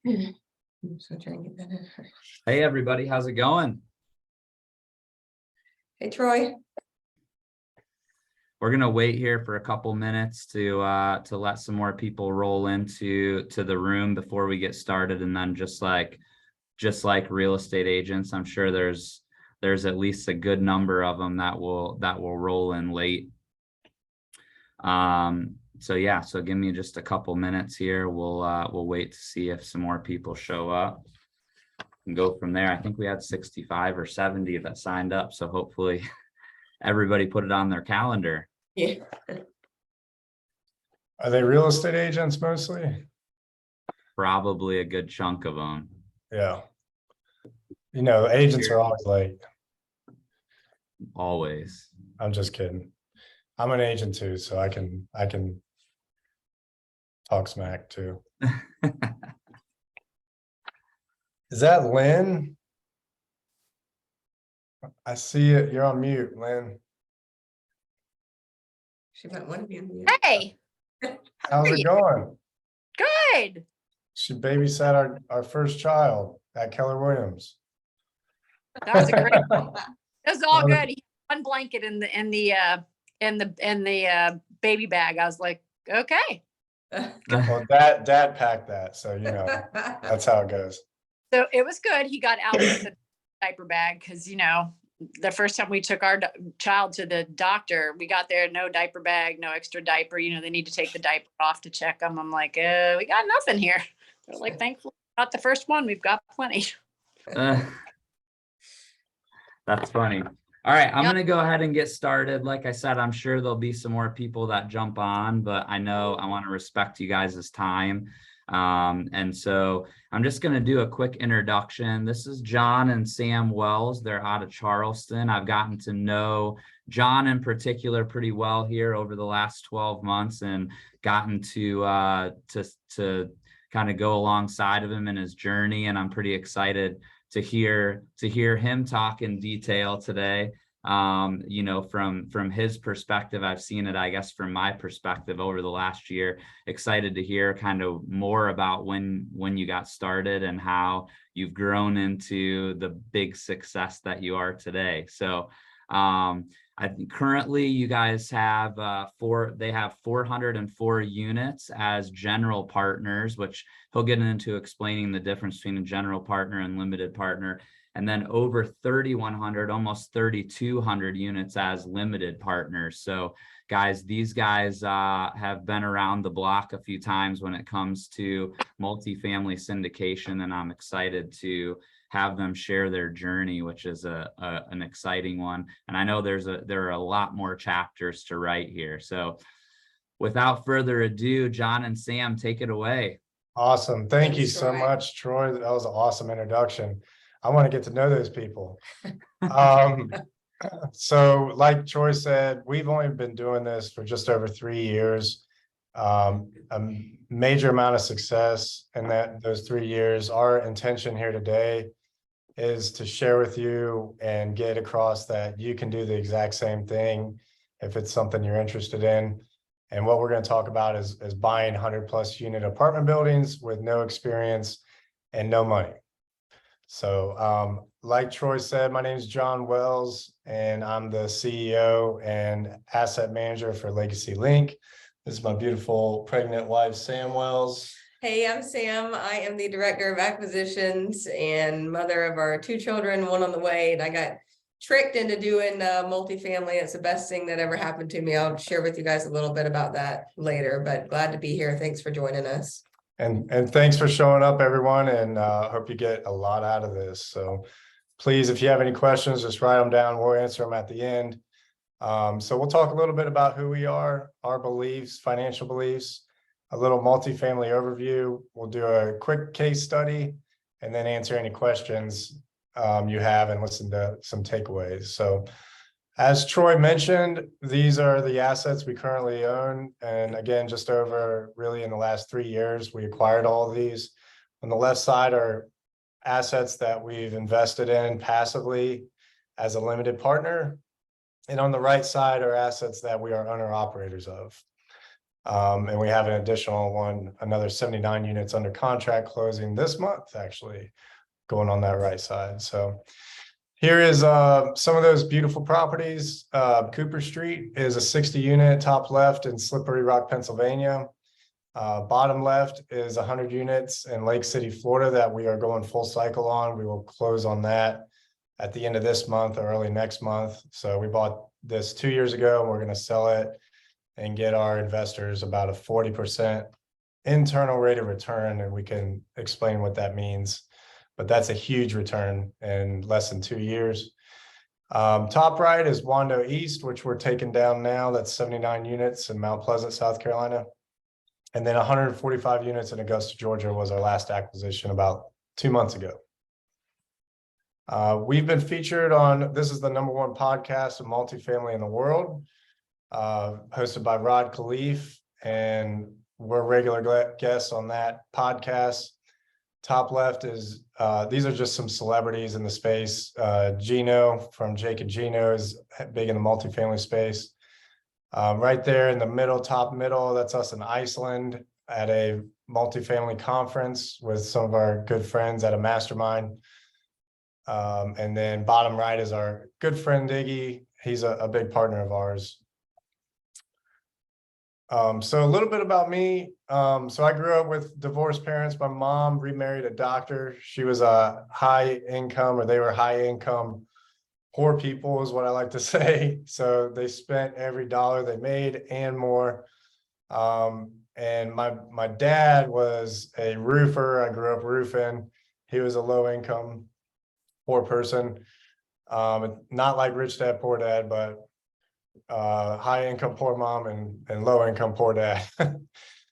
So try and get that in. Hey everybody, how's it going? Hey Troy. We're gonna wait here for a couple minutes to let some more people roll into the room before we get started, and then just like real estate agents, I'm sure there's at least a good number of them that will roll in late. So yeah, so give me just a couple minutes here. We'll wait to see if some more people show up and go from there. I think we had 65 or 70 that signed up, so hopefully everybody put it on their calendar. Yeah. Are they real estate agents mostly? Probably a good chunk of them. Yeah. You know, agents are always late. Always. I'm just kidding. I'm an agent too, so I can talk smack too. Is that Lynn? I see it. You're on mute, Lynn. She might want to be on mute. Hey, How's it going? good. She babysat our first child at Keller Williams. That was a great. It was all Well, good. He had one blanket in the baby bag. I was like, okay. Well, dad packed that, so you know that's how it goes. So it was good. He got out with the diaper bag because the first time we took our child to the doctor, we got there, no diaper bag, no extra diaper. They need to take the diaper off to check them. I'm like, we got nothing here. They're like, thankfully, not the first one. We've got plenty. That's funny. All right, I'm Yep. gonna go ahead and get started. Like I said, I'm sure there'll be some more people that jump on, but I know I want to respect you guys' time. And so I'm just going to do a quick introduction. This is John and Sam Wells. They're out of Charleston. I've gotten to know John in particular pretty well here over the last 12 months and gotten to kind of go alongside of him in his journey. And I'm pretty excited to hear him talk in detail today. From his perspective, I've seen it, I guess, from my perspective over the last year. Excited to hear kind of more about when you got started and how you've grown into the big success that you are today. So I think currently you guys have 404 units as general partners, which he'll get into explaining the difference between a general partner and limited partner. And then over 3,100, almost 3,200 units as limited partners. So guys, these guys have been around the block a few times when it comes to multifamily syndication, and I'm excited to have them share their journey, which is an exciting one. And I know there are a lot more chapters to write here. So without further ado, John and Sam, take it away. Awesome. Thank you Thanks, so Troy. much, Troy. That was an awesome introduction. I want to get to know those people. So like Troy said, we've only been doing this for just over 3 years. A major amount of success in those 3 years. Our intention here today is to share with you and get across that you can do the exact same thing if it's something you're interested in. And what we're going to talk about is buying 100+ unit apartment buildings with no experience and no money. So like Troy said, my name is John Wells, and I'm the CEO and asset manager for Legacy Link. This is my beautiful pregnant wife, Sam Wells. Hey, I'm Sam. I am the director of acquisitions and mother of our 2 children, 1 on the way. And I got tricked into doing multifamily. It's the best thing that ever happened to me. I'll share with you guys a little bit about that later, but glad to be here. Thanks for joining us. And thanks for showing up, everyone, and hope you get a lot out of this. So please, if you have any questions, just write them down. We'll answer them at the end. So we'll talk a little bit about who we are, our beliefs, financial beliefs, a little multifamily overview. We'll do a quick case study and then answer any questions you have and listen to some takeaways. So as Troy mentioned, these are the assets we currently own. And again, just over really in the last 3 years, we acquired all of these. On the left side are assets that we've invested in passively as a limited partner. And on the right side are assets that we are owner operators of. And we have an additional one, another 79 units under contract closing this month, actually, going on that right side. So here is some of those beautiful properties. Cooper Street is a 60 unit, top left in Slippery Rock, Pennsylvania. Bottom left is 100 units in Lake City, Florida, that we are going full cycle on. We will close on that at the end of this month or early next month. So we bought this 2 years ago, and we're going to sell it and get our investors about a 40% internal rate of return, and we can explain what that means. But that's a huge return in less than 2 years. Top right is Wando East, which we're taking down now. That's 79 units in Mount Pleasant, South Carolina. And then 145 units in Augusta, Georgia was our last acquisition about 2 months ago. We've been featured on, this is the #1 podcast of multifamily in the world, hosted by Rod Khleif, and we're regular guests on that podcast. Top left is, these are just some celebrities in the space. Gino from Jake and Gino is big in the multifamily space. Right there in the middle, top middle, that's us in Iceland at a multifamily conference with some of our good friends at a mastermind. And then bottom right is our good friend Iggy. He's a big partner of ours. So a little bit about me. So I grew up with divorced parents. My mom remarried a doctor. She was a high income, or they were high income poor people is what I like to say. So they spent every dollar they made and more. And my dad was a roofer. I grew up roofing. He was a low income poor person. Not like rich dad, poor dad, but high income poor mom and low income poor dad.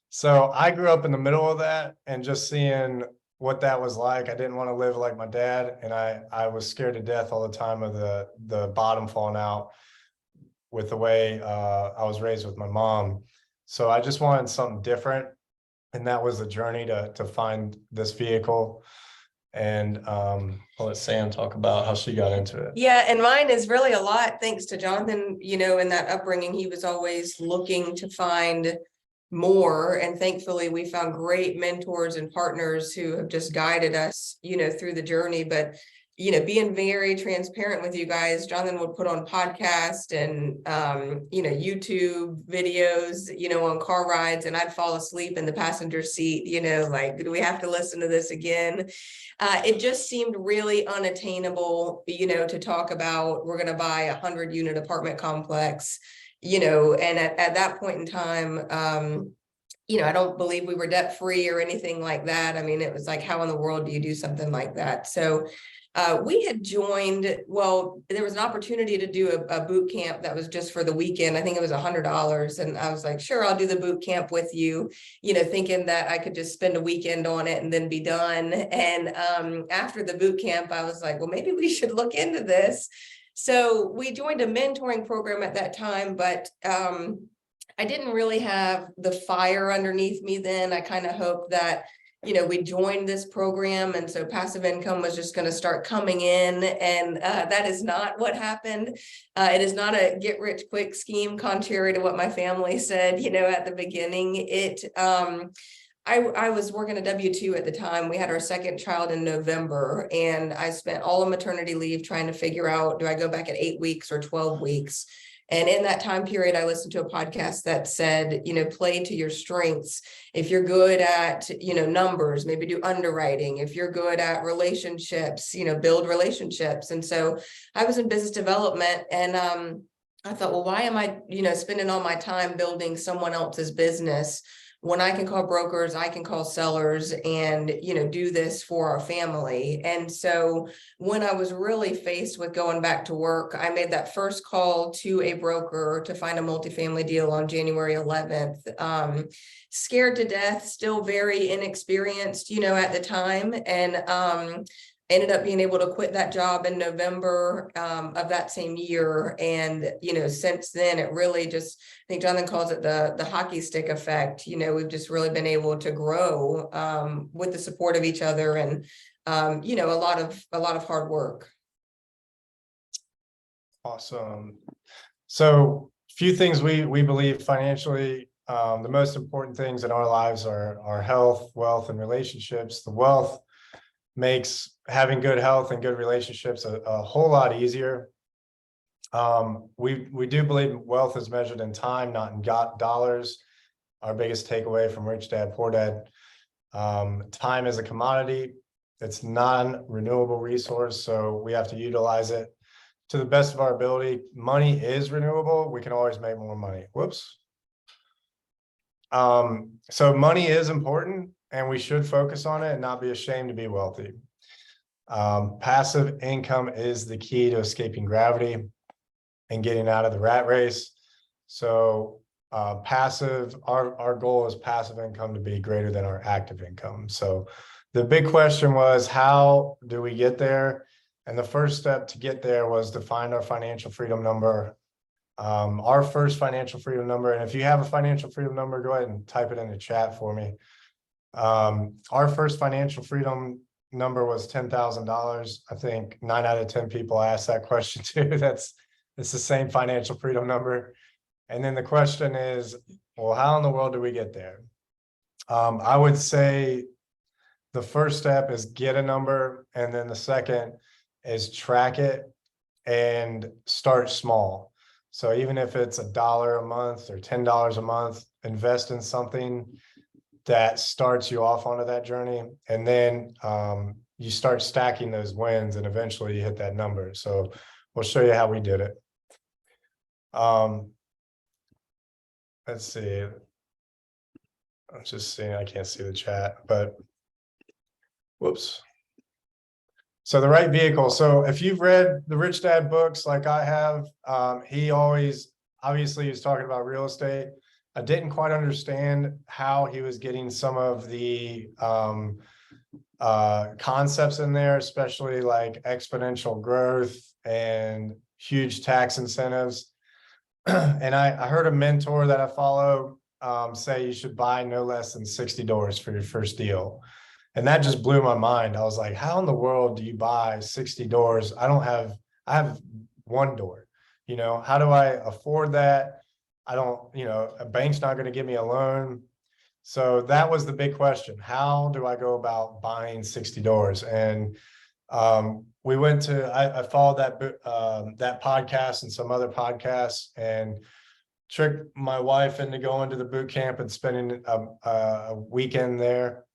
So I grew up in the middle of that, and just seeing what that was like. I didn't want to live like my dad, and I was scared to death all the time of the bottom falling out with the way I was raised with my mom. So I just wanted something different, and that was the journey to find this vehicle. And I'll let Sam talk about how she got into it. Yeah, and mine is really a lot thanks to Jonathan, in that upbringing, he was always looking to find more. And thankfully, we found great mentors and partners who have just guided us, through the journey. But, being very transparent with you guys, Jonathan would put on podcasts and, YouTube videos, on car rides, and I'd fall asleep in the passenger seat, like, do we have to listen to this again? It just seemed really unattainable, to talk about, we're going to buy a 100-unit apartment complex, and at that point in time, I don't believe we were debt free or anything like that. I mean, it was like, how in the world do you do something like that? So we had joined, well, there was an opportunity to do a boot camp that was just for the weekend. I think it was $100. And I was like, sure, I'll do the boot camp with you, thinking that I could just spend a weekend on it and then be done. And after the boot camp, I was like, well, maybe we should look into this. So we joined a mentoring program at that time, but I didn't really have the fire underneath me then. I kind of hoped that we joined this program, and so passive income was just going to start coming in, and that is not what happened. It is not a get rich quick scheme, contrary to what my family said, at the beginning. I was working a W-2 at the time. We had our second child in November, and I spent all of maternity leave trying to figure out, do I go back at 8 weeks or 12 weeks? And in that time period, I listened to a podcast that said, play to your strengths. If you're good at, numbers, maybe do underwriting. If you're good at relationships, build relationships. And so I was in business development, and I thought, well, why am I, spending all my time building someone else's business when I can call brokers, I can call sellers and, do this for our family. And so when I was really faced with going back to work, I made that first call to a broker to find a multifamily deal on January 11th. Scared to death, still very inexperienced, at the time. And, ended up being able to quit that job in November of that same year. And, since then it really just, I think Jonathan calls it the hockey stick effect. We've just really been able to grow with the support of each other and, a lot of hard work. Awesome. So a few things we believe financially. the most important things in our lives are our health, wealth, and relationships. The wealth makes having good health and good relationships a whole lot easier. We do believe wealth is measured in time, not in dollars. Our biggest takeaway from Rich Dad, Poor Dad. Time is a commodity. It's non-renewable resource, so we have to utilize it to the best of our ability. Money is renewable. We can always make more money. Whoops. So money is important, and we should focus on it and not be ashamed to be wealthy. Passive income is the key to escaping gravity and getting out of the rat race. So our goal is passive income to be greater than our active income. So the big question was, how do we get there? And the first step to get there was to find our financial freedom number. Our first financial freedom number, and if you have a financial freedom number, go ahead and type it in the chat for me. Our first financial freedom number was $10,000. I think 9 out of 10 people asked that question too. It's the same financial freedom number. And then the question is, well, how in the world do we get there? I would say the first step is get a number, and then the second is track it and start small. So even if it's $1 a month or $10 a month, invest in something that starts you off onto that journey. And then you start stacking those wins, and eventually you hit that number. So we'll show you how we did it. Let's see. I'm just seeing, I can't see the chat, but whoops. So the right vehicle. So if you've read the Rich Dad books like I have, he always, obviously he was talking about real estate. I didn't quite understand how he was getting some of the concepts in there, especially like exponential growth and huge tax incentives. And I heard a mentor that I follow say you should buy no less than 60 doors for your first deal. And that just blew my mind. I was like, how in the world do you buy 60 doors? I have 1 door, you know, how do I afford that? I don't, you know, a bank's not going to give me a loan. So that was the big question. How do I go about buying 60 doors? And we went to, I followed that podcast and some other podcasts, and tricked my wife into going to the boot camp and spending a weekend there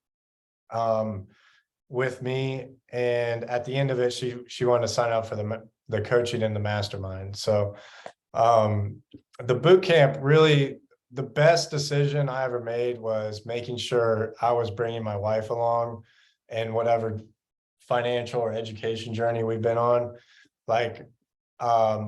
with me. And at the end of it, she wanted to sign up for the coaching and the mastermind. So the boot camp, really the best decision I ever made was making sure I was bringing my wife along, and whatever financial or education journey we've been on. Like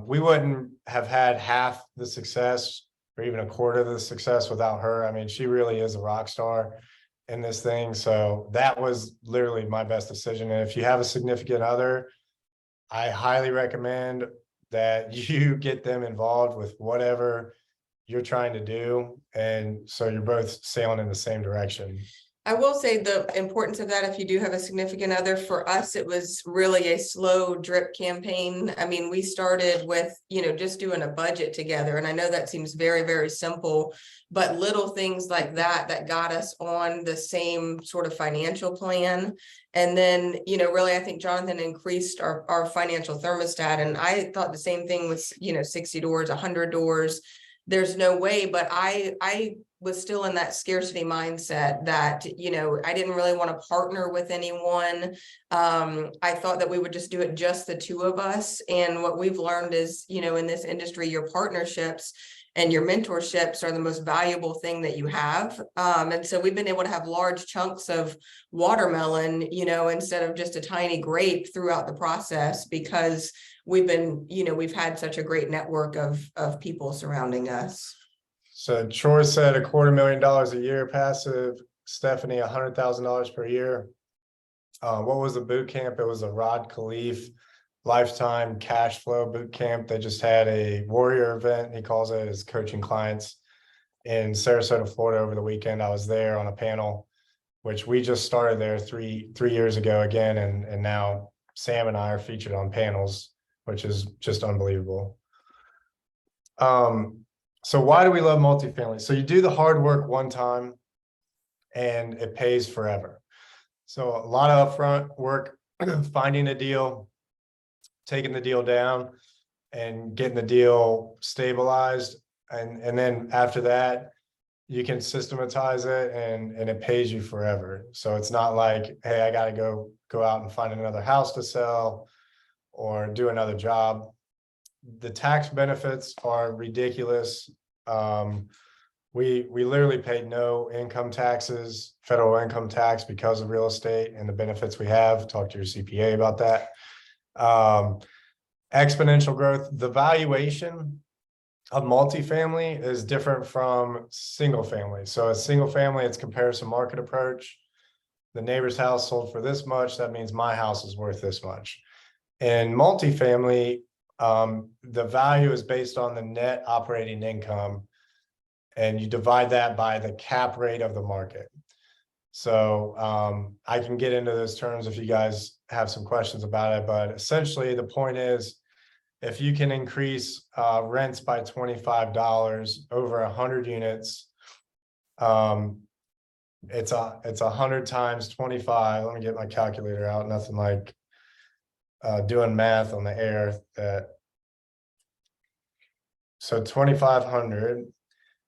we wouldn't have had half the success or even a quarter of the success without her. I mean, she really is a rock star in this thing. So that was literally my best decision. And if you have a significant other, I highly recommend that you get them involved with whatever you're trying to do. And so you're both sailing in the same direction. I will say the importance of that, if you do have a significant other, for us, it was really a slow drip campaign. I mean, we started with, you know, just doing a budget together. And I know that seems very, very simple, but little things like that got us on the same sort of financial plan. And then, you know, really, I think Jonathan increased our financial thermostat. And I thought the same thing with, you know, 60 doors, 100 doors. There's no way, but I was still in that scarcity mindset that, you know, I didn't really want to partner with anyone. I thought that we would just do it just the two of us. And what we've learned is, you know, in this industry, your partnerships and your mentorships are the most valuable thing that you have. And so we've been able to have large chunks of watermelon, you know, instead of just a tiny grape throughout the process, because we've been, you know, we've had such a great network of people surrounding us. So Troy said $250,000 a year passive. Stephanie, $100,000 per year. What was the boot camp? It was a Rod Khleif lifetime cash flow boot camp. They just had a warrior event. He calls it, his coaching clients in Sarasota, Florida over the weekend. I was there on a panel, which we just started there three years ago again. And now Sam and I are featured on panels, which is just unbelievable. So why do we love multifamily? So you do the hard work one time and it pays forever. So a lot of upfront work, finding a deal, taking the deal down and getting the deal stabilized. And then after that, you can systematize it and it pays you forever. So it's not like, hey, I gotta go out and find another house to sell or do another job. The tax benefits are ridiculous. We literally pay no income taxes, federal income tax because of real estate and the benefits we have. Talk to your CPA about that. Exponential growth, the valuation of multifamily is different from single family. So a single family, it's comparison market approach. The neighbor's house sold for this much, that means my house is worth this much. In multifamily, the value is based on the net operating income, and you divide that by the cap rate of the market. So I can get into those terms if you guys have some questions about it, but essentially the point is, if you can increase rents by $25 over 100 units, it's 100 times 25. Let me get my calculator out. Nothing like doing math on the air. So 2,500.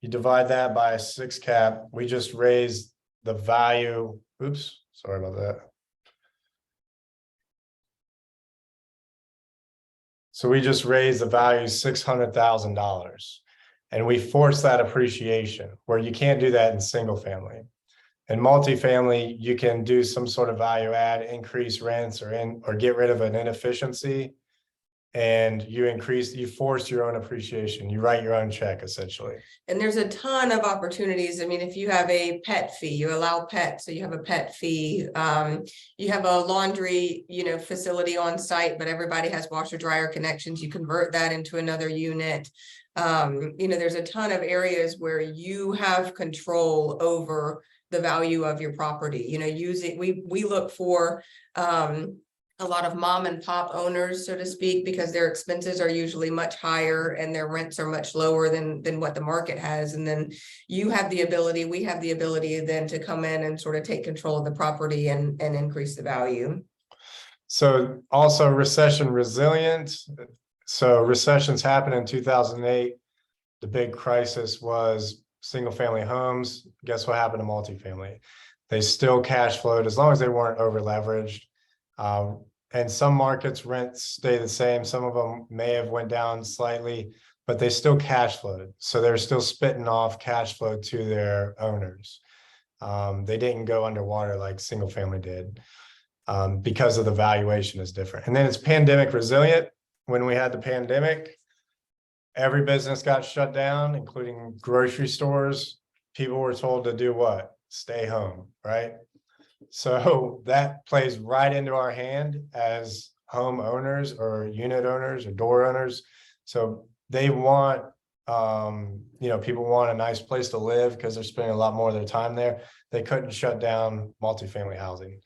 You divide that by 6 cap. We just raised the value. Oops, sorry about that. So we just raised the value $600,000, and we force that appreciation where you can't do that in single family. In multifamily, you can do some sort of value add, increase rents or get rid of an inefficiency, and you force your own appreciation. You write your own check essentially. And there's a ton of opportunities. I mean, if you have a pet fee, you allow pets, so you have a pet fee. You have a laundry, facility on site, but everybody has washer dryer connections. You convert that into another unit. There's a ton of areas where you have control over the value of your property. We look for a lot of mom and pop owners, so to speak, because their expenses are usually much higher and their rents are much lower than what the market has. And then we have the ability then to come in and sort of take control of the property and increase the value. So also recession resilient. So recessions happened in 2008. The big crisis was single family homes. Guess what happened to multifamily? They still cash flowed as long as they weren't over leveraged. And some markets rents stay the same. Some of them may have went down slightly, but they still cash flowed. So they're still spitting off cash flow to their owners. They didn't go underwater like single family did because of the valuation is different. And then it's pandemic resilient. When we had the pandemic, every business got shut down, including grocery stores. People were told to do what? Stay home, right? So that plays right into our hand as home owners or unit owners or door owners. So they want, people want a nice place to live because they're spending a lot more of their time there. They couldn't shut down multifamily housing.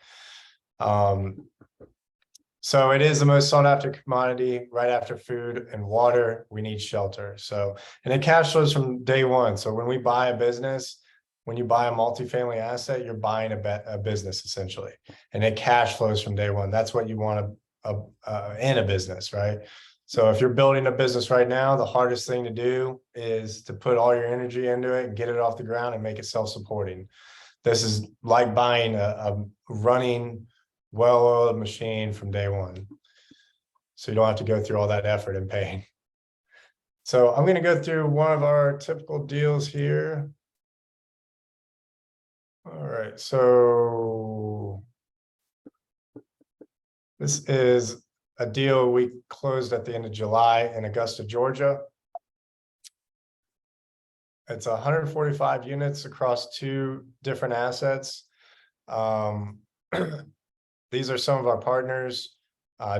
So it is the most sought after commodity right after food and water. We need shelter. So, and it cash flows from day one. So when we buy a business, when you buy a multifamily asset, you're buying a business essentially, and it cash flows from day one. That's what you want in a business, right? So if you're building a business right now, the hardest thing to do is to put all your energy into it and get it off the ground and make it self-supporting. This is like buying a running, well-oiled machine from day one. So you don't have to go through all that effort and pain. So I'm going to go through one of our typical deals here. All right, so this is a deal we closed at the end of July in Augusta, Georgia. It's 145 units across 2 different assets. These are some of our partners,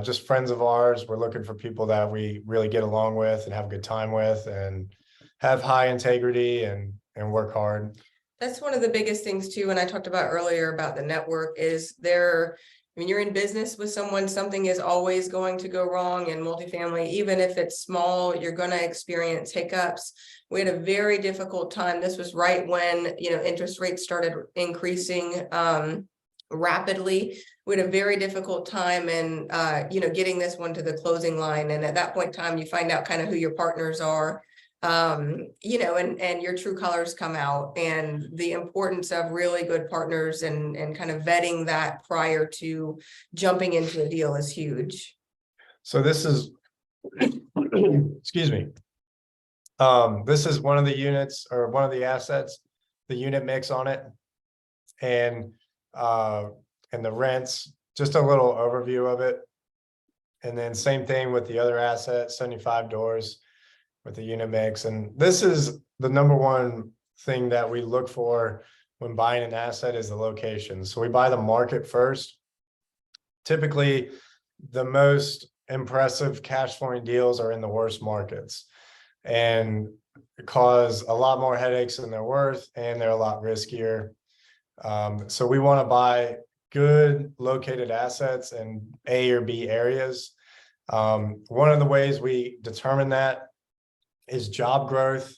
just friends of ours. We're looking for people that we really get along with and have a good time with and have high integrity and work hard. That's one of the biggest things too, when I talked about earlier about the network, is there when you're in business with someone, something is always going to go wrong in multifamily, even if it's small, you're gonna experience hiccups. We had a very difficult time. This was right when, interest rates started increasing rapidly. We had a very difficult time in, getting this one to the closing line. And at that point in time, you find out kind of who your partners are. And your true colors come out, and the importance of really good partners and kind of vetting that prior to jumping into a deal is huge. So this is, excuse me. This is one of the units or one of the assets, the unit mix on it. And the rents, just a little overview of it. And then same thing with the other asset, 75 doors with the unit mix. And this is the number one thing that we look for when buying an asset is the location. So we buy the market first. Typically, the most impressive cash flowing deals are in the worst markets and cause a lot more headaches than they're worth, and they're a lot riskier. So we want to buy good located assets in A or B areas. One of the ways we determine that is job growth,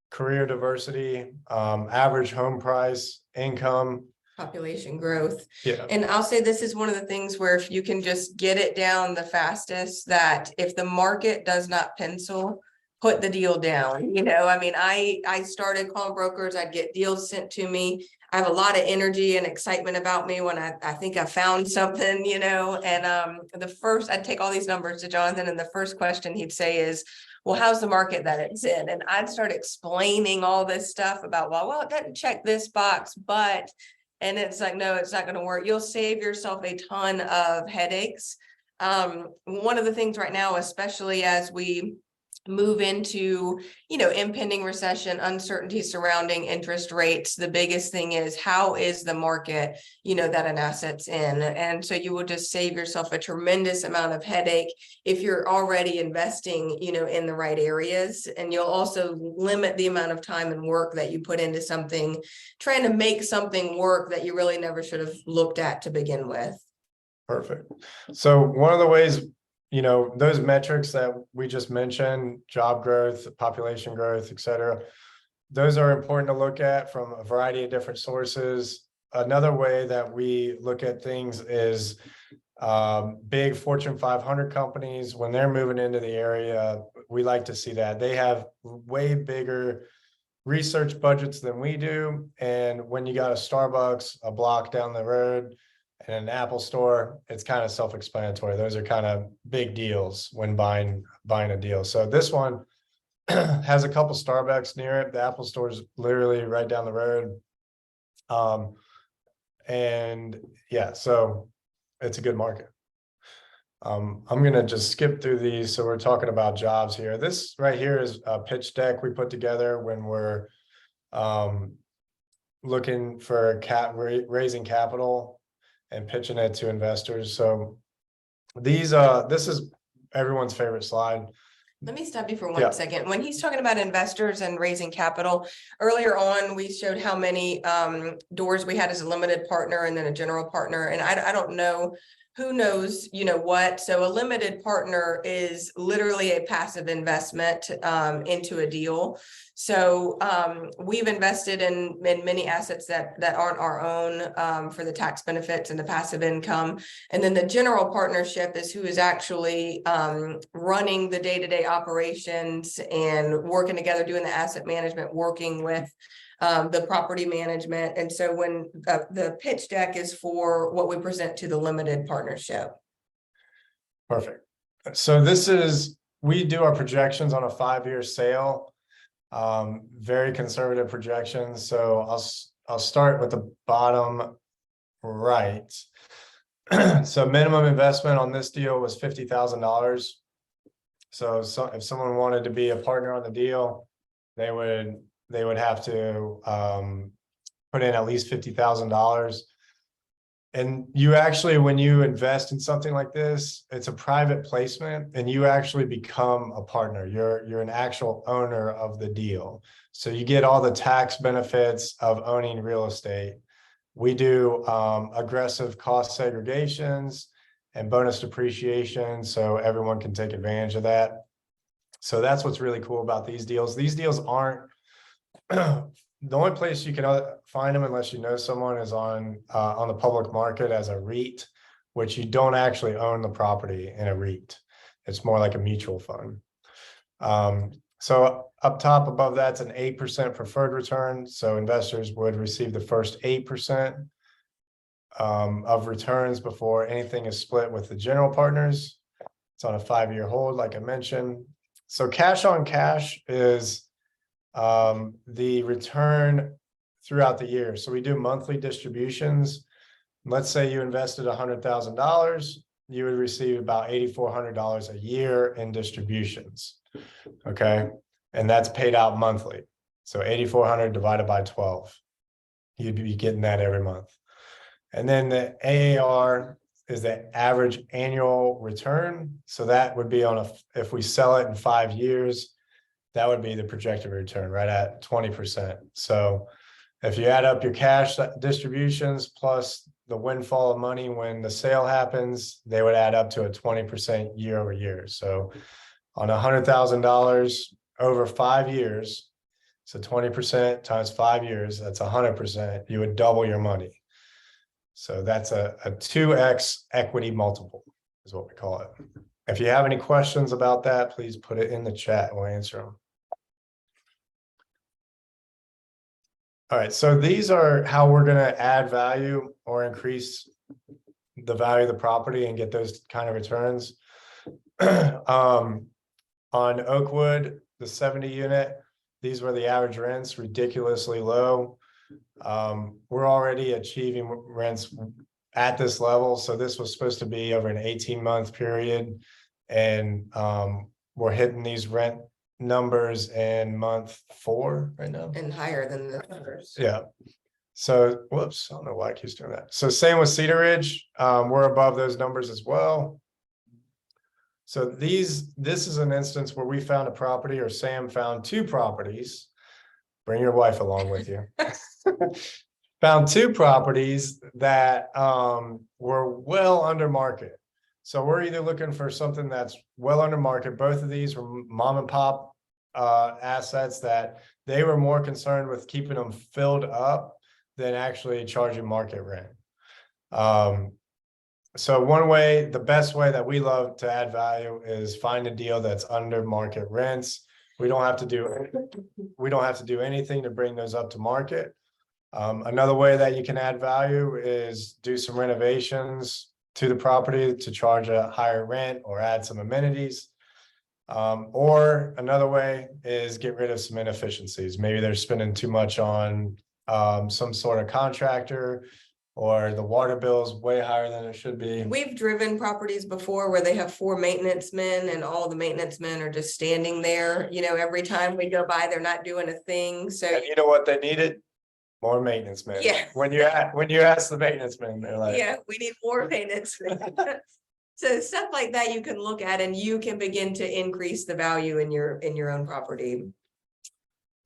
career diversity, average home price, income, Population growth. yeah. And I'll say this is one of the things where if you can just get it down the fastest, that if the market does not pencil, put the deal down. I started calling brokers, I'd get deals sent to me. I have a lot of energy and excitement about me when I think I found something, and I'd take all these numbers to Jonathan, and the first question he'd say is, well, how's the market that it's in? And I'd start explaining all this stuff about, well, it doesn't check this box, and it's like, no, it's not going to work. You'll save yourself a ton of headaches. One of the things right now, especially as we move into, impending recession, uncertainty surrounding interest rates, the biggest thing is, how is the market, that an asset's in? And so you will just save yourself a tremendous amount of headache if you're already investing, in the right areas. And you'll also limit the amount of time and work that you put into something, trying to make something work that you really never should have looked at to begin with. Perfect. So one of the ways, those metrics that we just mentioned, job growth, population growth, et cetera, those are important to look at from a variety of different sources. Another way that we look at things is big Fortune 500 companies, when they're moving into the area, we like to see that. They have way bigger research budgets than we do. And when you got a Starbucks a block down the road, and an Apple store, it's kind of self-explanatory. Those are kind of big deals when buying a deal. So this one has a couple Starbucks near it. The Apple store is literally right down the road. And yeah, so it's a good market. I'm going to just skip through these. So we're talking about jobs here. This right here is a pitch deck we put together when we're looking for raising capital and pitching it to investors. So this is everyone's favorite slide. Let me stop you for one second. When he's talking about investors and raising capital, earlier on, we showed how many doors we had as a limited partner and then a general partner. And I don't know who knows, what. So a limited partner is literally a passive investment into a deal. So we've invested in many assets that aren't our own for the tax benefits and the passive income. And then the general partnership is who is actually running the day-to-day operations and working together, doing the asset management, working with the property management. And so when the pitch deck is for what we present to the limited partnership. Perfect. So we do our projections on a 5-year sale, very conservative projections. So I'll start with the bottom right. So minimum investment on this deal was $50,000. So if someone wanted to be a partner on the deal, they would have to put in at least $50,000. And you actually, when you invest in something like this, it's a private placement and you actually become a partner. You're an actual owner of the deal. So you get all the tax benefits of owning real estate. We do aggressive cost segregations and bonus depreciation, so everyone can take advantage of that. So that's what's really cool about these deals. These deals aren't the only place you can find them unless you know someone is on the public market as a REIT, which you don't actually own the property in a REIT. It's more like a mutual fund. So up top above that's an 8% preferred return. So investors would receive the first 8% of returns before anything is split with the general partners. It's on a 5-year hold, like I mentioned. So cash on cash is the return throughout the year. So we do monthly distributions. Let's say you invested $100,000, you would receive about $8,400 a year in distributions. Okay, and that's paid out monthly. So 8,400 divided by 12. You'd be getting that every month. And then the AAR is the average annual return. So that would be on if we sell it in 5 years, that would be the projected return right at 20%. So if you add up your cash distributions plus the windfall of money when the sale happens, they would add up to a 20% year over year. So on $100,000 over 5 years, so 20% times 5 years, that's 100%. You would double your money. So that's a 2x equity multiple is what we call it. If you have any questions about that, please put it in the chat. We'll answer them. All right, so these are how we're going to add value or increase the value of the property and get those kind of returns. On Oakwood, the 70 unit, these were the average rents, ridiculously low. We're already achieving rents at this level. So this was supposed to be over an 18-month period. And we're hitting these rent numbers in month 4 right now. And higher than the others. Yeah. So, whoops, I don't know why it keeps doing that. So same with Cedar Ridge. We're above those numbers as well. So this is an instance where we found a property, or Sam found 2 properties. Bring your wife along with you. Found 2 properties that were well under market. So we're either looking for something that's well under market. Both of these were mom and pop assets that they were more concerned with keeping them filled up than actually charging market rent. So one way, the best way that we love to add value is find a deal that's under market rents. We don't have to do anything to bring those up to market. Another way that you can add value is do some renovations to the property to charge a higher rent or add some amenities. Or another way is get rid of some inefficiencies. Maybe they're spending too much on some sort of contractor, or the water bill is way higher than it should be. We've driven properties before where they have 4 maintenance men and all the maintenance men are just standing there. You know, every time we go by, they're not doing a thing. So And you know what they needed? More maintenance men. Yeah. When you ask the maintenance men, they're like, yeah, we need more maintenance. So stuff like that you can look at and you can begin to increase the value in your own property.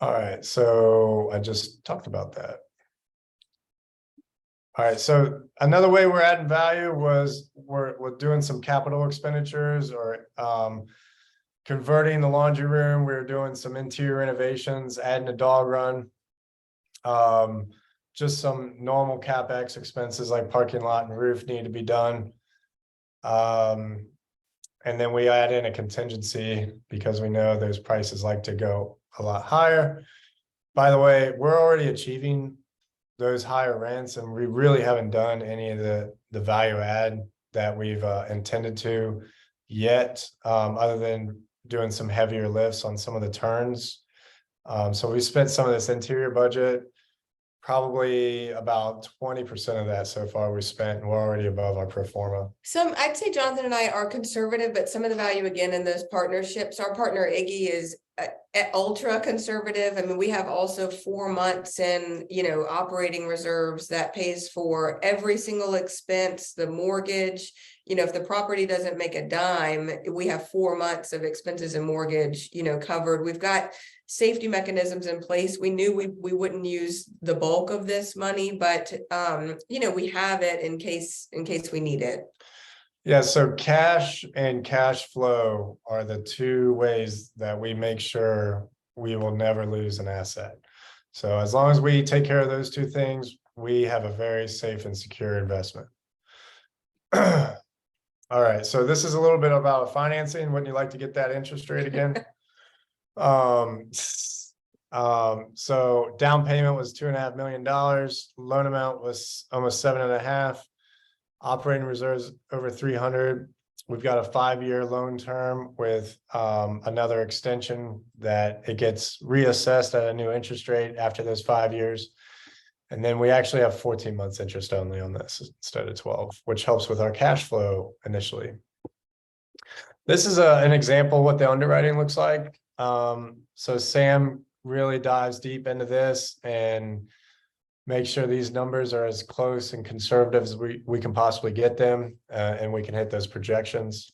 all right, so I just talked about that. All right, so another way we're adding value was we're doing some capital expenditures, or converting the laundry room. We're doing some interior renovations, adding a dog run. Just some normal CapEx expenses like parking lot and roof need to be done. And then we add in a contingency because we know those prices like to go a lot higher. By the way, we're already achieving those higher rents, and we really haven't done any of the value add that we've intended to yet, other than doing some heavier lifts on some of the turns. So we spent some of this interior budget, probably about 20% of that so far we spent, and we're already above our pro forma. I'd say Jonathan and I are conservative, but some of the value again in those partnerships, our partner Iggy is ultra conservative. I mean, we have also 4 months in, operating reserves that pays for every single expense, the mortgage. If the property doesn't make a dime, we have 4 months of expenses and mortgage, covered. We've got safety mechanisms in place. We knew we wouldn't use the bulk of this money, but we have it in case we need it. Yeah, so cash and cash flow are the two ways that we make sure we will never lose an asset. So as long as we take care of those two things, we have a very safe and secure investment. All right, so this is a little bit about financing. Wouldn't you like to get that interest rate again? So down payment was $2.5 million. Loan amount was almost 7.5. Operating reserves over 300. We've got a 5-year loan term with another extension that it gets reassessed at a new interest rate after those 5 years. And then we actually have 14 months interest only on this instead of 12, which helps with our cash flow initially. This is an example of what the underwriting looks like. So Sam really dives deep into this and make sure these numbers are as close and conservative as we can possibly get them, and we can hit those projections.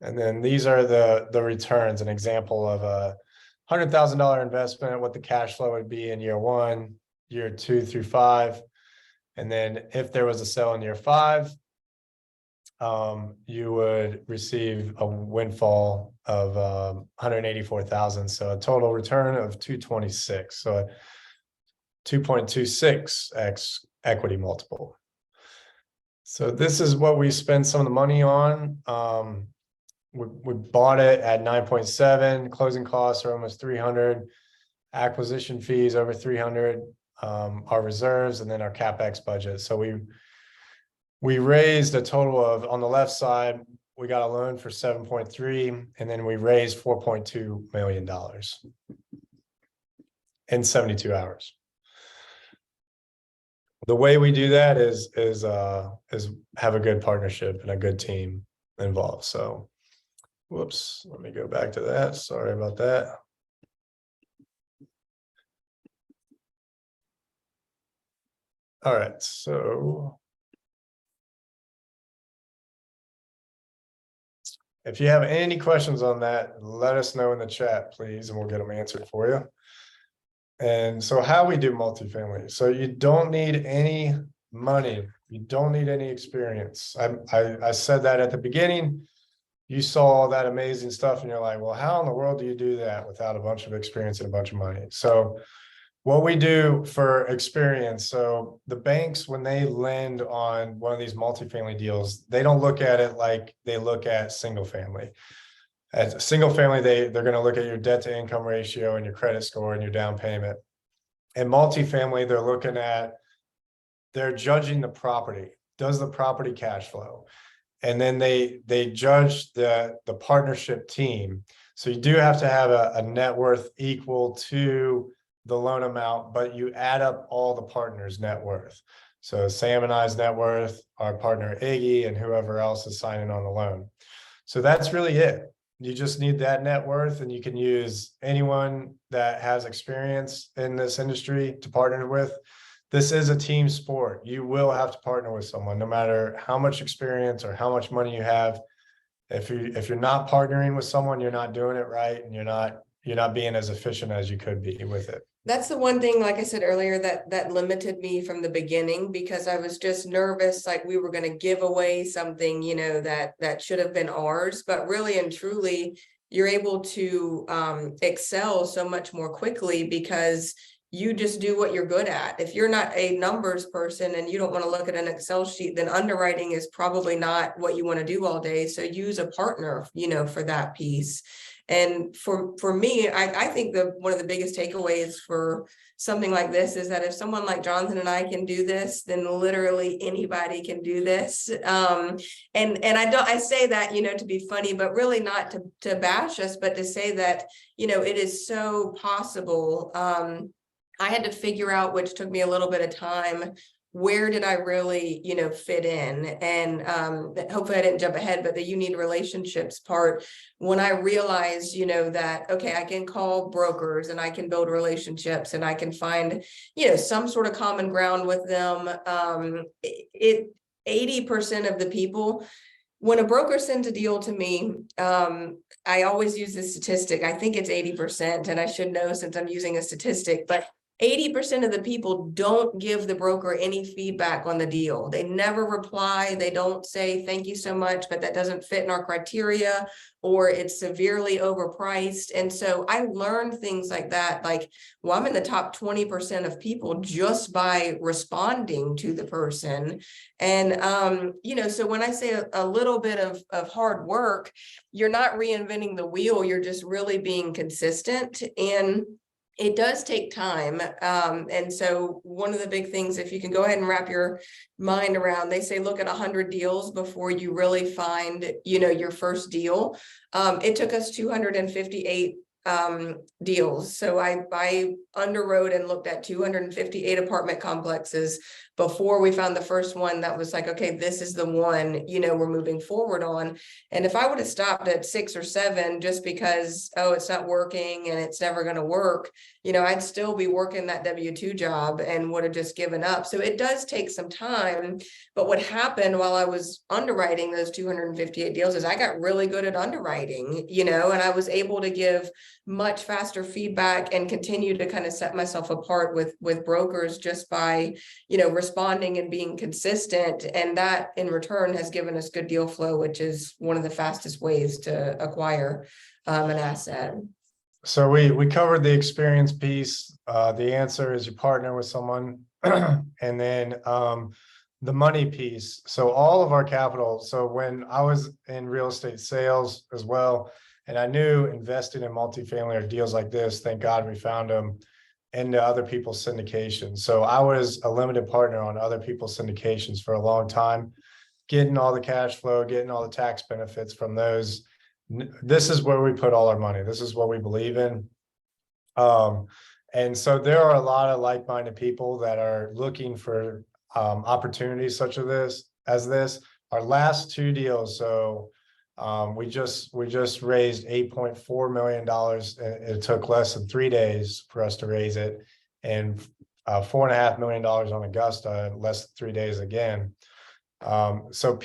And then these are the returns, an example of a $100,000 investment, what the cash flow would be in year 1, year 2 through 5. And then if there was a sale in year 5, you would receive a windfall of 184,000. So a total return of 226. So a 2.26x equity multiple. So this is what we spend some of the money on. We bought it at 9.7. Closing costs are almost 300. Acquisition fees over 300. Our reserves, and then our CapEx budget. So we raised a total of, on the left side, we got a loan for 7.3, and then we raised $4.2 million in 72 hours. The way we do that is have a good partnership and a good team involved. So, whoops, let me go back to that. Sorry about that. All right, so if you have any questions on that, let us know in the chat, please, and we'll get them answered for you. And so how we do multifamily. So you don't need any money. You don't need any experience. I said that at the beginning. You saw all that amazing stuff and you're like, well, how in the world do you do that without a bunch of experience and a bunch of money? So what we do for experience, so the banks, when they lend on one of these multifamily deals, they don't look at it like they look at single family. As a single family, they're going to look at your debt to income ratio and your credit score and your down payment. And multifamily, they're judging the property. Does the property cash flow? And then they judge the partnership team. So you do have to have a net worth equal to the loan amount, but you add up all the partners' net worth. So Sam and I's net worth, our partner Iggy, and whoever else is signing on the loan. So that's really it. You just need that net worth, and you can use anyone that has experience in this industry to partner with. This is a team sport. You will have to partner with someone, no matter how much experience or how much money you have. If you're not partnering with someone, you're not doing it right, and you're not being as efficient as you could be with it. That's the one thing, like I said earlier, that limited me from the beginning, because I was just nervous, like we were going to give away something, that should have been ours. But really and truly, you're able to excel so much more quickly because you just do what you're good at. If you're not a numbers person and you don't want to look at an Excel sheet, then underwriting is probably not what you want to do all day. So use a partner, for that piece. And for me, I think one of the biggest takeaways for something like this is that if someone like Jonathan and I can do this, then literally anybody can do this. And I say that, to be funny, but really not to bash us, but to say that, it is so possible. I had to figure out, which took me a little bit of time, where did I really, fit in? And hopefully I didn't jump ahead, but the you need relationships part, when I realized, that, okay, I can call brokers and I can build relationships and I can find, some sort of common ground with them. 80% of the people, when a broker sends a deal to me, I always use this statistic. I think it's 80%, and I should know since I'm using a statistic, but 80% of the people don't give the broker any feedback on the deal. They never reply. They don't say, thank you so much, but that doesn't fit in our criteria, or it's severely overpriced. And so I learned things like that, like, well, I'm in the top 20% of people just by responding to the person. And, so when I say a little bit of hard work, you're not reinventing the wheel, you're just really being consistent. And it does take time. And so one of the big things, if you can go ahead and wrap your mind around, they say, look at 100 deals before you really find, your first deal. It took us 258 deals. So I underwrote and looked at 258 apartment complexes before we found the first one that was like, okay, this is the one, we're moving forward on. And if I would have stopped at 6 or 7 just because, oh, it's not working and it's never going to work, I'd still be working that W-2 job and would have just given up. So it does take some time. But what happened while I was underwriting those 258 deals is I got really good at underwriting, and I was able to give much faster feedback and continue to kind of set myself apart with brokers just by, responding and being consistent. And that in return has given us good deal flow, which is one of the fastest ways to acquire an asset. So we covered the experience piece. The answer is you partner with someone, and then the money piece. So all of our capital. So when I was in real estate sales as well, and I knew investing in multifamily or deals like this, thank God we found them, into other people's syndications. So I was a limited partner on other people's syndications for a long time, getting all the cash flow, getting all the tax benefits from those. This is where we put all our money. This is what we believe in. And so there are a lot of like-minded people that are looking for opportunities such as this. Our last 2 deals, so we just raised $8.4 million. It took less than 3 days for us to raise it, and $4.5 million on Augusta, less than 3 days again. So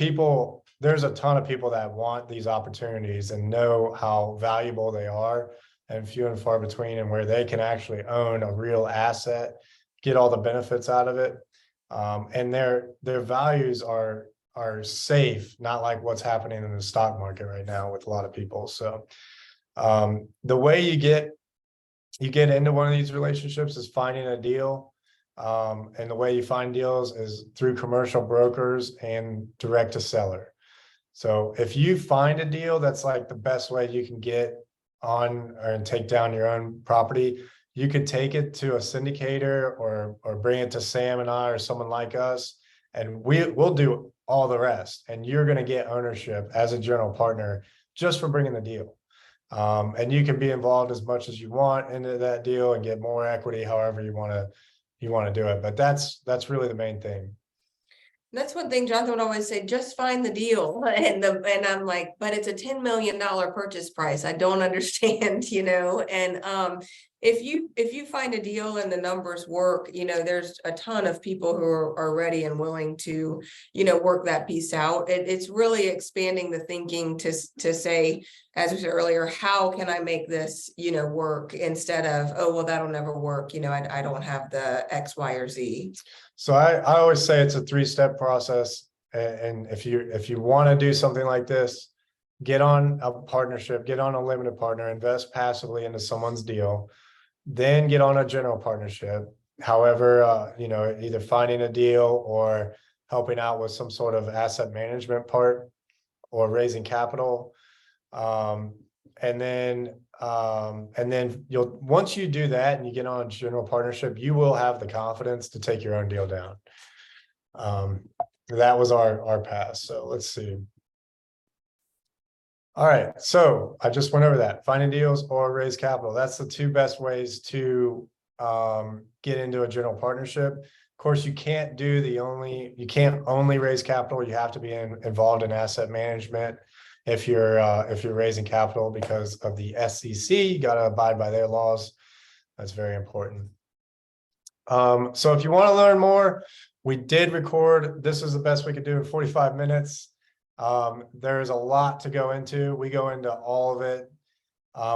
there's a ton of people that want these opportunities and know how valuable they are, and few and far between, and where they can actually own a real asset, get all the benefits out of it. And their values are safe, not like what's happening in the stock market right now with a lot of people. So the way you get into one of these relationships is finding a deal. And the way you find deals is through commercial brokers and direct to seller. So if you find a deal that's like the best way you can get on and take down your own property, you could take it to a syndicator or bring it to Sam and I or someone like us, and we'll do all the rest. And you're going to get ownership as a general partner just for bringing the deal. And you can be involved as much as you want into that deal and get more equity, however you want to do it. But that's really the main thing. That's one thing Jonathan would always say, just find the deal. And I'm like, but it's a $10 million purchase price. I don't understand, and if you find a deal and the numbers work, there's a ton of people who are ready and willing to, work that piece out. It's really expanding the thinking to say, as we said earlier, how can I make this, work, instead of, oh, well, that'll never work. I don't have the X, Y, or Z. So I always say it's a 3-step process. And if you want to do something like this, get on a partnership, get on a limited partner, invest passively into someone's deal, then get on a general partnership. However, either finding a deal or helping out with some sort of asset management part or raising capital. And then once you do that and you get on a general partnership, you will have the confidence to take your own deal down. That was our path. So let's see. All right. So I just went over that. Finding deals or raise capital. That's the 2 best ways to get into a general partnership. Of course, you can't only raise capital. You have to be involved in asset management if you're raising capital because of the SEC. You got to abide by their laws. That's very important. So if you want to learn more, we did record. This is the best we could do in 45 minutes. There's a lot to go into. We go into all of it.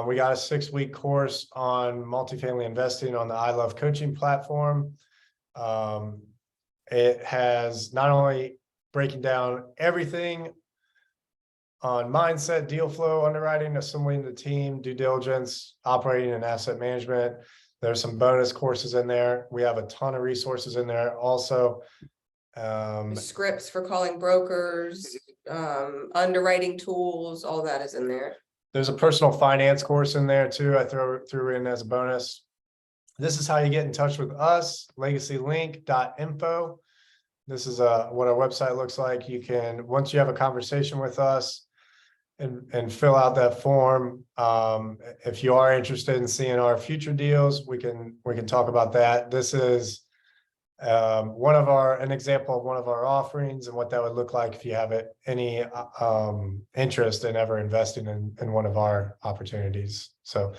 We got a 6-week course on multifamily investing on the I Love Coaching platform. It has not only breaking down everything on mindset, deal flow, underwriting, assembling the team, due diligence, operating and asset management. There's some bonus courses in there. We have a ton of resources in there also. Scripts for calling brokers, underwriting tools, all that is in there. There's a personal finance course in there too. I threw in as a bonus. This is how you get in touch with us, legacylink.info. This is what our website looks like. You can, once you have a conversation with us and fill out that form. If you are interested in seeing our future deals, we can talk about that. This is an example of one of our offerings and what that would look like if you have any interest in ever investing in one of our opportunities. So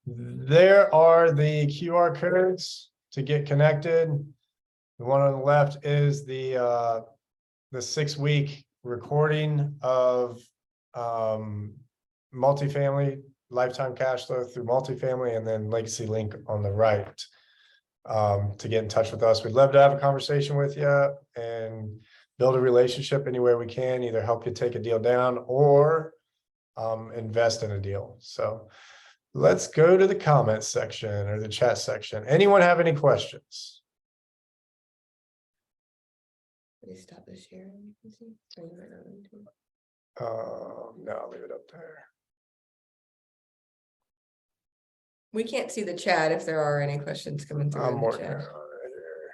there are the QR codes to get connected. The one on the left is the 6-week recording of multifamily lifetime cash flow through multifamily, and then Legacy Link on the right. To get in touch with us. We'd love to have a conversation with you and build a relationship any way we can, either help you take a deal down or invest in a deal. So let's go to the comments section or the chat section. Anyone have any questions? Please stop the sharing. No, I'll leave it up there. We can't see the chat if there are any questions coming through in I'm the working on chat. it here.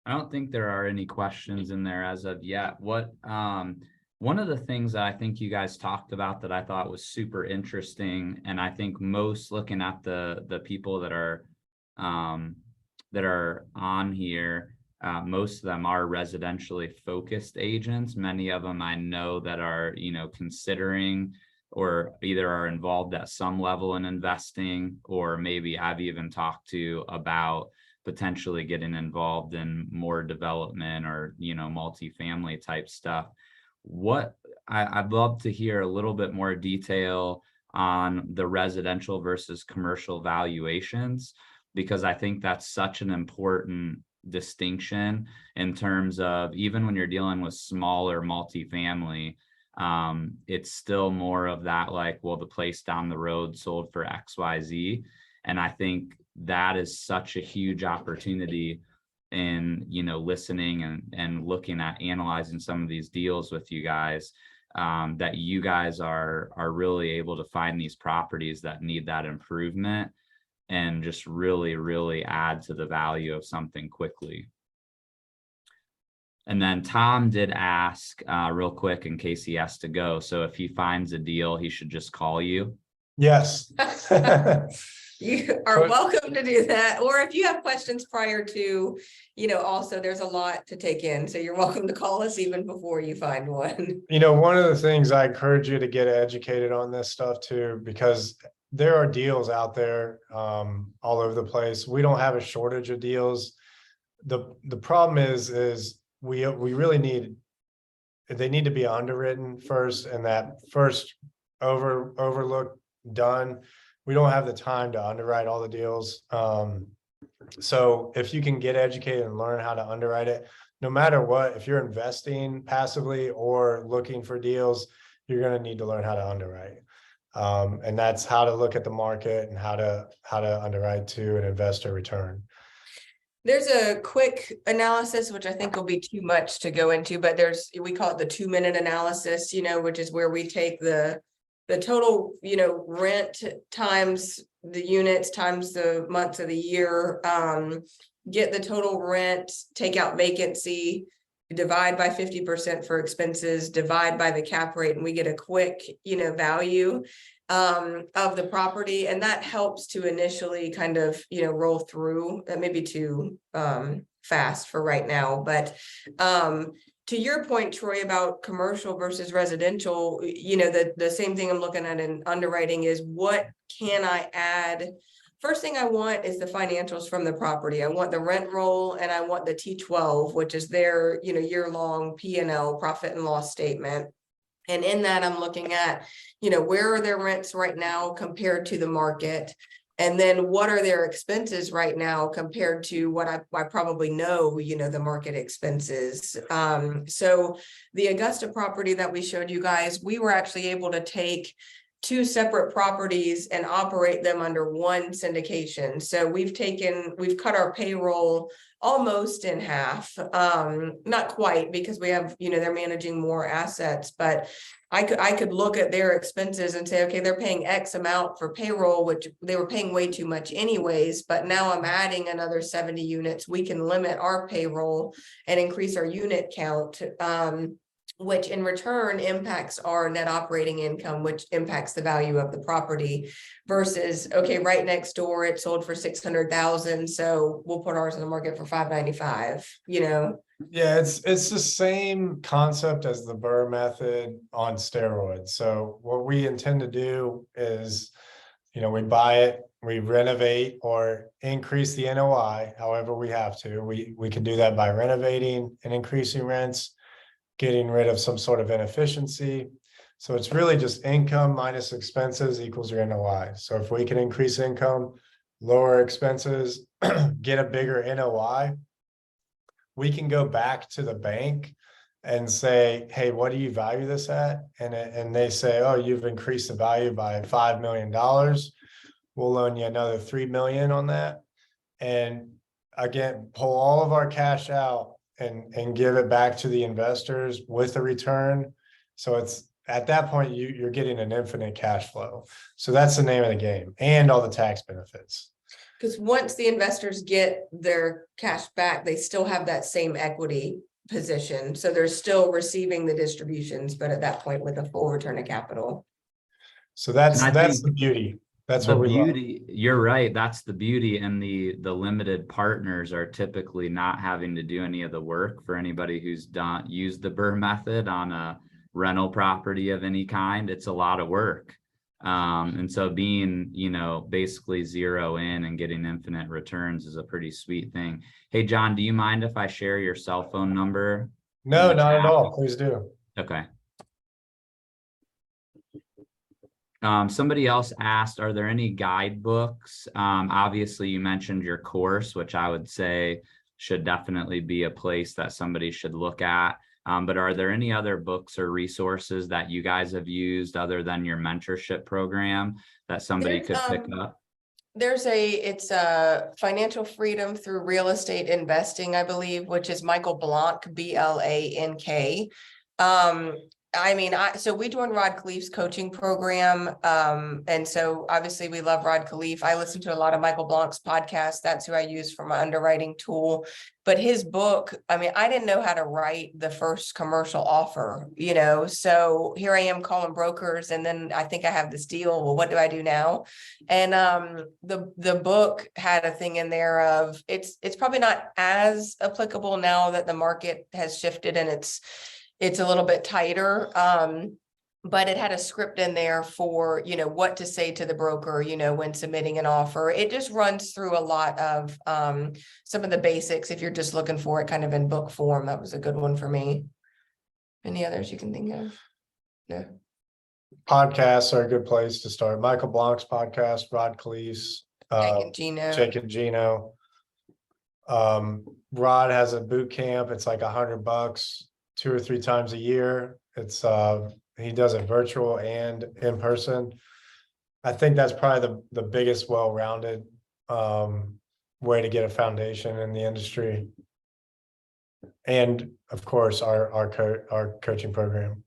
I don't think there are any questions in there as of yet. One of the things that I think you guys talked about that I thought was super interesting, and I think most looking at the people that are on here, most of them are residentially focused agents. Many of them I know that are, considering or either are involved at some level in investing, or maybe I've even talked to about potentially getting involved in more development or, multifamily type stuff. I'd love to hear a little bit more detail on the residential versus commercial valuations, because I think that's such an important distinction in terms of even when you're dealing with smaller multifamily, it's still more of that, like, well, the place down the road sold for XYZ. And I think that is such a huge opportunity in, listening and looking at analyzing some of these deals with you guys, that you guys are really able to find these properties that need that improvement and just really, really add to the value of something quickly. And then Tom did ask real quick in case he has to go. So if he finds a deal, he should just call you. Yes. You are welcome to do that. Or if you have questions prior to, also there's a lot to take in. So you're welcome to call us even before you find one. One of the things I encourage you to get educated on this stuff too, because there are deals out there all over the place. We don't have a shortage of deals. The problem is we really they need to be underwritten first, and that first overlook done. We don't have the time to underwrite all the deals. So if you can get educated and learn how to underwrite it, no matter what, if you're investing passively or looking for deals, you're going to need to learn how to underwrite. And that's how to look at the market and how to underwrite to an investor return. There's a quick analysis, which I think will be too much to go into, but we call it the 2-minute analysis, which is where we take the total, rent times the units times the months of the year, get the total rent, take out vacancy, divide by 50% for expenses, divide by the cap rate, and we get a quick, value. of the property, and that helps to initially kind of, roll through. That may be too fast for right now, but to your point, Troy, about commercial versus residential, the same thing I'm looking at in underwriting is what can I add? First thing I want is the financials from the property. I want the rent roll and I want the T12, which is their, year-long P&L, profit and loss statement. And in that, I'm looking at, where are their rents right now compared to the market? And then what are their expenses right now compared to what I probably know, the market expenses. So the Augusta property that we showed you guys, we were actually able to take 2 separate properties and operate them under one syndication. So we've cut our payroll almost in half, not quite, because we have, they're managing more assets, but I could look at their expenses and say, okay, they're paying X amount for payroll, which they were paying way too much anyways, but now I'm adding another 70 units. We can limit our payroll and increase our unit count, which in return impacts our net operating income, which impacts the value of the property versus, okay, right next door, it sold for 600,000. So we'll put ours in the market for 595, Yeah, it's the same concept as the Burr method on steroids. So what we intend to do is, we buy it, we renovate or increase the NOI, however we have to. We can do that by renovating and increasing rents, getting rid of some sort of inefficiency. So it's really just income minus expenses equals your NOI. So if we can increase income, lower expenses, get a bigger NOI, we can go back to the bank and say, hey, what do you value this at? And they say, oh, you've increased the value by $5 million. We'll loan you another 3 million on that. And again, pull all of our cash out and give it back to the investors with a return. So it's at that point, you're getting an infinite cash flow. So that's the name of the game and all the tax benefits. Because once the investors get their cash back, they still have that same equity position. So they're still receiving the distributions, but at that point with a full return of capital. So that's And I think the beauty. That's the what we love. beauty. You're right. That's the beauty. And the limited partners are typically not having to do any of the work. For anybody who's used the Burr method on a rental property of any kind, it's a lot of work. And so being, basically zero in and getting infinite returns is a pretty sweet thing. Hey, John, do you mind if I share your cell phone number? No, not at all. Please do. Okay. Somebody else asked, are there any guidebooks? Obviously you mentioned your course, which I would say should definitely be a place that somebody should look at. But are there any other books or resources that you guys have used other than your mentorship program that somebody could pick up? It's a Financial Freedom Through Real Estate Investing, I believe, which is Michael Blank, B-L-A-N-K. So we joined Rod Khleif's coaching program. And so obviously we love Rod Khleif. I listen to a lot of Michael Blank's podcasts. That's who I use for my underwriting tool. But his book, I didn't know how to write the first commercial offer, so here I am calling brokers. And then I think I have this deal. Well, what do I do now? And the book had a thing in there of it's probably not as applicable now that the market has shifted and it's a little bit tighter, but it had a script in there for, what to say to the broker, when submitting an offer. It just runs through a lot of some of the basics if you're just looking for it kind of in book form. That was a good one for me. Any others you can think of? No. Podcasts are a good place to start. Michael Blank's podcast, Rod Khleif's, Jake and Gino. Rod has a boot camp. It's like $100. 2 or 3 times a year. It's he does it virtual and in person. I think that's probably the biggest well-rounded way to get a foundation in the industry. And of course, our coaching program.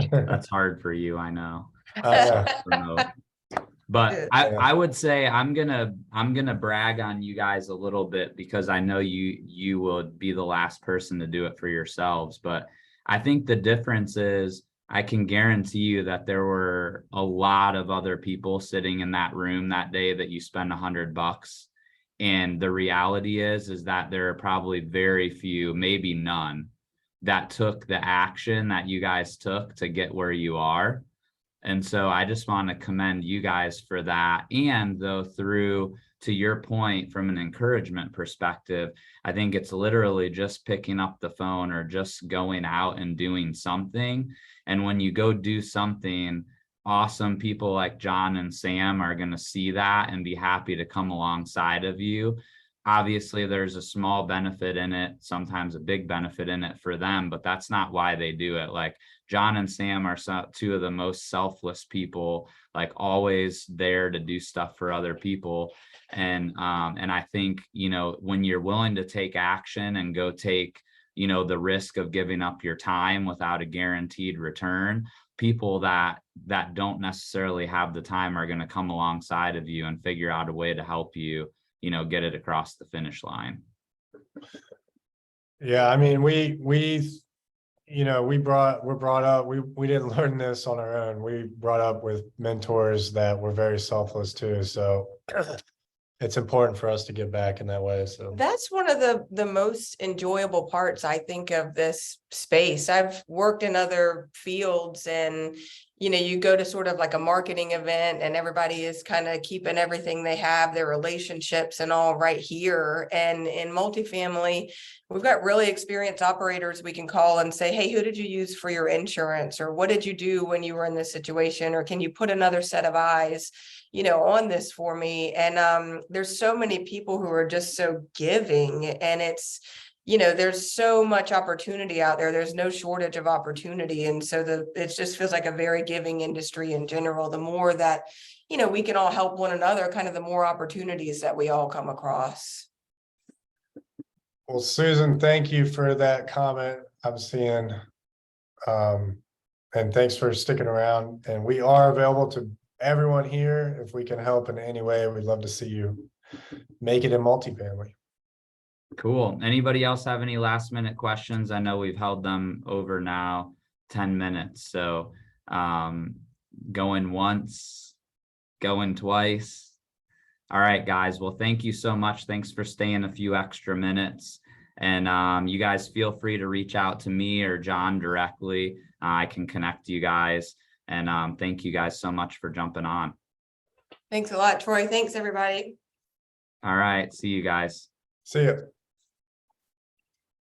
That's hard for you, I know. But I would say I'm gonna brag on you guys a little bit because I know you would be the last person to do it for yourselves. But I think the difference is I can guarantee you that there were a lot of other people sitting in that room that day that you spend $100. And the reality is that there are probably very few, maybe none, that took the action that you guys took to get where you are. And so I just want to commend you guys for that. And though, through to your point, from an encouragement perspective, I think it's literally just picking up the phone or just going out and doing something. And when you go do something, awesome people like John and Sam are going to see that and be happy to come alongside of you. Obviously, there's a small benefit in it, sometimes a big benefit in it for them, but that's not why they do it. Like, John and Sam are two of the most selfless people, like always there to do stuff for other people. And I think, you know, when you're willing to take action and go take, you know, the risk of giving up your time without a guaranteed return, people that don't necessarily have the time are going to come alongside of you and figure out a way to help you, you know, get it across the finish line. Yeah, I mean, you know, we're brought up, we didn't learn this on our own. We brought up with mentors that were very selfless too. So it's important for us to give back in that way. So That's one of the most enjoyable parts, I think, of this space. I've worked in other fields, and you know, you go to sort of like a marketing event and everybody is kind of keeping everything they have, their relationships and all right here. And in multifamily, we've got really experienced operators we can call and say, hey, who did you use for your insurance? Or what did you do when you were in this situation? Or can you put another set of eyes, you know, on this for me? And there's so many people who are just so giving, and it's, you know, there's so much opportunity out there. There's no shortage of opportunity. And so it just feels like a very giving industry in general. The more that, you know, we can all help one another, kind of the more opportunities that we all come across. well, Susan, thank you for that comment I'm seeing. And thanks for sticking around. And we are available to everyone here. If we can help in any way, we'd love to see you make it in multifamily. Cool. Anybody else have any last minute questions? I know we've held them over now 10 minutes. So going once, going twice. All right, guys. Well, thank you so much. Thanks for staying a few extra minutes. And you guys feel free to reach out to me or John directly. I can connect you guys. And thank you guys so much for jumping on. Thanks a lot, Troy. Thanks, everybody. All right. See you guys. See ya.